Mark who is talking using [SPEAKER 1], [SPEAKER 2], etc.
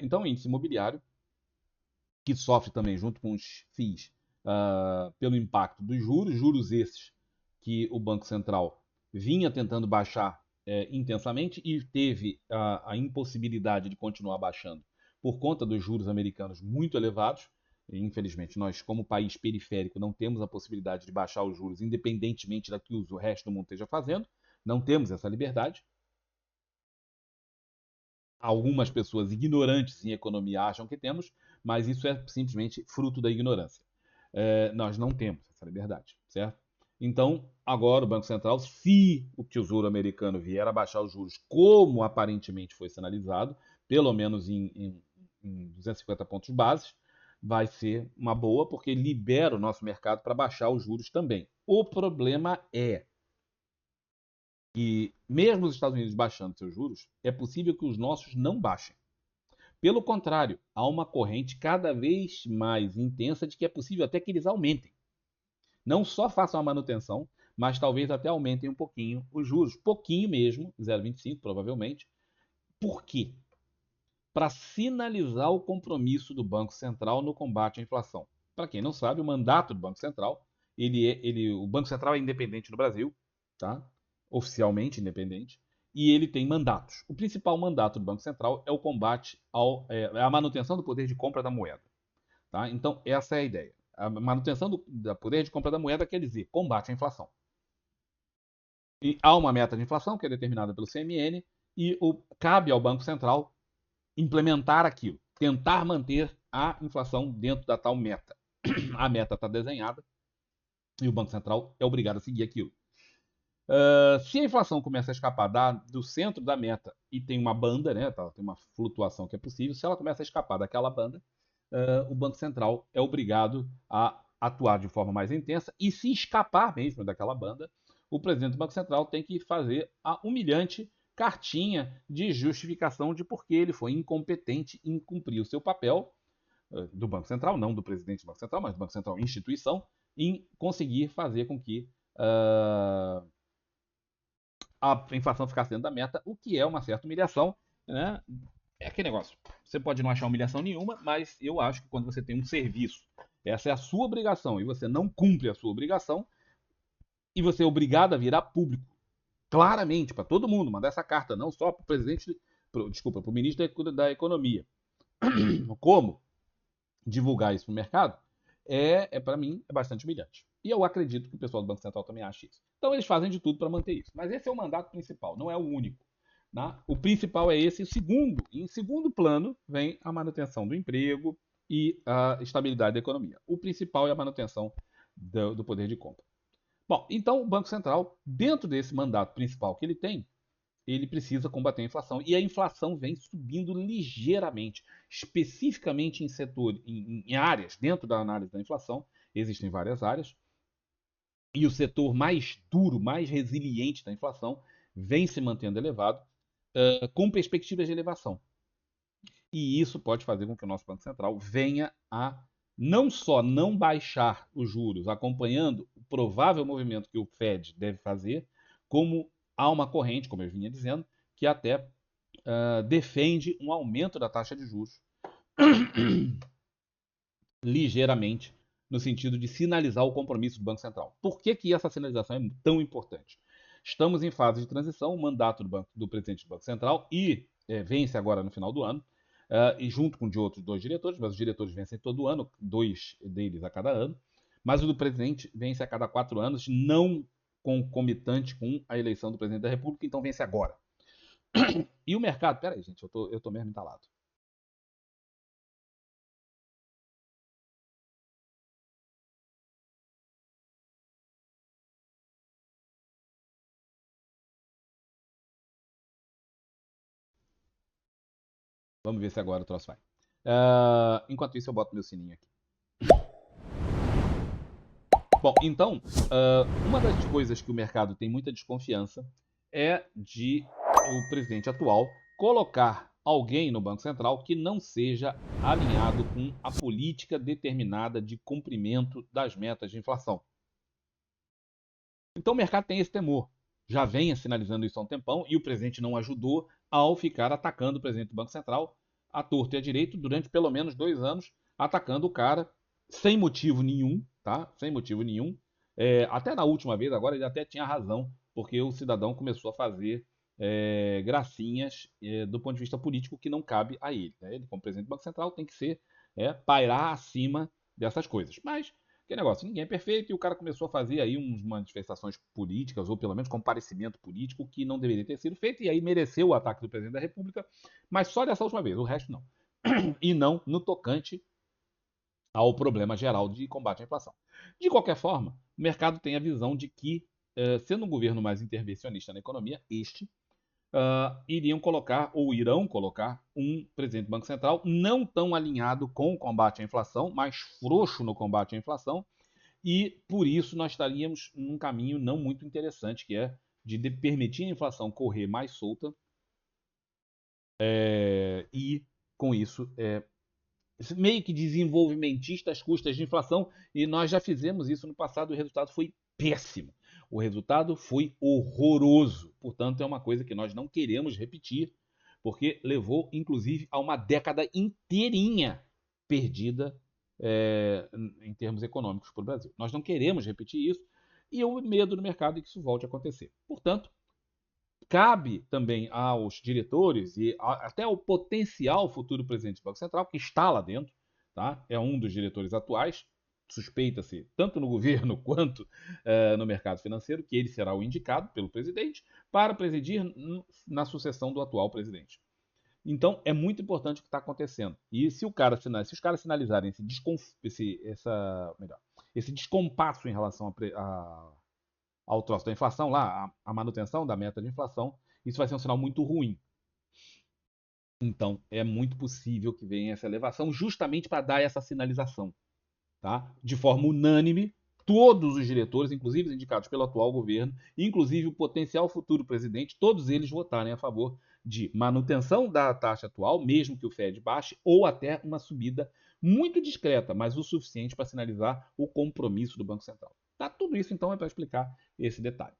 [SPEAKER 1] Então, o índice imobiliário, que sofre também junto com os FIIs pelo impacto dos juros, juros esses que o Banco Central vinha tentando baixar intensamente e teve a impossibilidade de continuar baixando por conta dos juros americanos muito elevados. E, infelizmente, nós, como país periférico, não temos a possibilidade de baixar os juros independentemente do que o resto do mundo esteja fazendo. Não temos essa liberdade. Algumas pessoas ignorantes em economia acham que temos, mas isso é simplesmente fruto da ignorância. Nós não temos essa liberdade, certo? Então, agora o Banco Central, se o Tesouro Americano vier a baixar os juros, como aparentemente foi sinalizado, pelo menos em 250 pontos bases, vai ser uma boa, porque libera o nosso mercado para baixar os juros também. O problema é que, mesmo os Estados Unidos baixando seus juros, é possível que os nossos não baixem. Pelo contrário, há uma corrente cada vez mais intensa de que é possível até que eles aumentem. Não só façam a manutenção, mas talvez até aumentem um pouquinho os juros. Pouquinho mesmo, 0,25 provavelmente. Por quê? Para sinalizar o compromisso do Banco Central no combate à inflação. Para quem não sabe, o mandato do Banco Central, o Banco Central é independente no Brasil, tá? Oficialmente independente, e ele tem mandatos. O principal mandato do Banco Central é o combate à manutenção do poder de compra da moeda. Tá? Então, essa é a ideia. A manutenção do poder de compra da moeda quer dizer combate à inflação. E há uma meta de inflação que é determinada pelo CMN e cabe ao Banco Central implementar aquilo, tentar manter a inflação dentro da tal meta. A meta está desenhada e o Banco Central é obrigado a seguir aquilo. Se a inflação começa a escapar do centro da meta e tem uma banda, né, tem uma flutuação que é possível, se ela começa a escapar daquela banda, o Banco Central é obrigado a atuar de forma mais intensa e se escapar mesmo daquela banda, o presidente do Banco Central tem que fazer a humilhante cartinha de justificação de por que ele foi incompetente em cumprir o seu papel do Banco Central, não do presidente do Banco Central, mas do Banco Central instituição, em conseguir fazer com que a inflação ficasse dentro da meta, o que é uma certa humilhação, né? É aquele negócio. Você pode não achar humilhação nenhuma, mas eu acho que quando você tem um serviço, essa é a sua obrigação, e você não cumpre a sua obrigação, e você é obrigado a virar público, claramente, para todo mundo, mandar essa carta, não só para o presidente, desculpa, para o ministro da Economia. Como divulgar isso no mercado, para mim, é bastante humilhante. E eu acredito que o pessoal do Banco Central também acha isso. Então eles fazem de tudo para manter isso. Mas esse é o mandato principal, não é o único. Né? O principal é esse. Em segundo plano, vem a manutenção do emprego e a estabilidade da economia. O principal é a manutenção do poder de compra. Bom, então o Banco Central, dentro desse mandato principal que ele tem, ele precisa combater a inflação. E a inflação vem subindo ligeiramente, especificamente em em áreas, dentro da análise da inflação, existem várias áreas, e o setor mais duro, mais resiliente da inflação, vem se mantendo elevado, com perspectivas de elevação. E isso pode fazer com que o nosso Banco Central venha a não só não baixar os juros, acompanhando o provável movimento que o Fed deve fazer, como há uma corrente, como eu vinha dizendo, que até defende um aumento da taxa de juros ligeiramente, no sentido de sinalizar o compromisso do Banco Central. Por que essa sinalização é tão importante? Estamos em fase de transição, o mandato do presidente do Banco Central vence agora no final do ano, e junto com de outros dois diretores, mas os diretores vencem todo ano, dois deles a cada ano, mas o do presidente vence a cada 4 anos, não concomitante com a eleição do presidente da República, então vence agora. E o mercado, peraí, gente, eu tô mesmo entalado. Vamos ver se agora o troço vai. Enquanto isso, eu boto meu sininho aqui. Bom, então, uma das coisas que o mercado tem muita desconfiança é de o presidente atual colocar alguém no Banco Central que não seja alinhado com a política determinada de cumprimento das metas de inflação. Então o mercado tem esse temor. Já vem sinalizando isso há um tempão e o presidente não ajudou ao ficar atacando o presidente do Banco Central, à torta e à direito durante pelo menos 2 anos, atacando o cara sem motivo nenhum, tá? Sem motivo nenhum. Até na última vez, agora ele até tinha razão, porque o cidadão começou a fazer gracinhas do ponto de vista político que não cabe a ele, né? Ele, como presidente do Banco Central, tem que ser pairar acima dessas coisas. Mas, que negócio, ninguém é perfeito e o cara começou a fazer aí umas manifestações políticas, ou pelo menos comparecimento político, que não deveria ter sido feito, e aí mereceu o ataque do presidente da República, mas só dessa última vez, o resto não. E não no tocante ao problema geral de combate à inflação. De qualquer forma, o mercado tem a visão de que, sendo um governo mais intervencionista na economia, iriam colocar ou irão colocar um presidente do Banco Central não tão alinhado com o combate à inflação, mais frouxo no combate à inflação, e por isso nós estaríamos num caminho não muito interessante, que é de permitir a inflação correr mais solta e, com isso, meio que desenvolvimentista às custas de inflação, e nós já fizemos isso no passado e o resultado foi péssimo. O resultado foi horroroso. Portanto, é uma coisa que nós não queremos repetir, porque levou, inclusive, a uma década inteirinha perdida em termos econômicos para o Brasil. Nós não queremos repetir isso e o medo do mercado é que isso volte a acontecer. Portanto, cabe também aos diretores e até ao potencial futuro presidente do Banco Central, que está lá dentro, tá? É um dos diretores atuais, suspeita-se, tanto no governo quanto no mercado financeiro, que ele será o indicado pelo presidente para presidir na sucessão do atual presidente. Então, é muito importante o que está acontecendo. E se os caras sinalizarem esse descompasso em relação ao troço da inflação lá, a manutenção da meta de inflação, isso vai ser um sinal muito ruim. Então, é muito possível que venha essa elevação justamente para dar essa sinalização, tá? De forma unânime, todos os diretores, inclusive os indicados pelo atual governo, inclusive o potencial futuro presidente, todos eles votarem a favor de manutenção da taxa atual, mesmo que o Fed baixe, ou até uma subida muito discreta, mas o suficiente para sinalizar o compromisso do Banco Central. Tá? Tudo isso, então, é para explicar esse detalhe.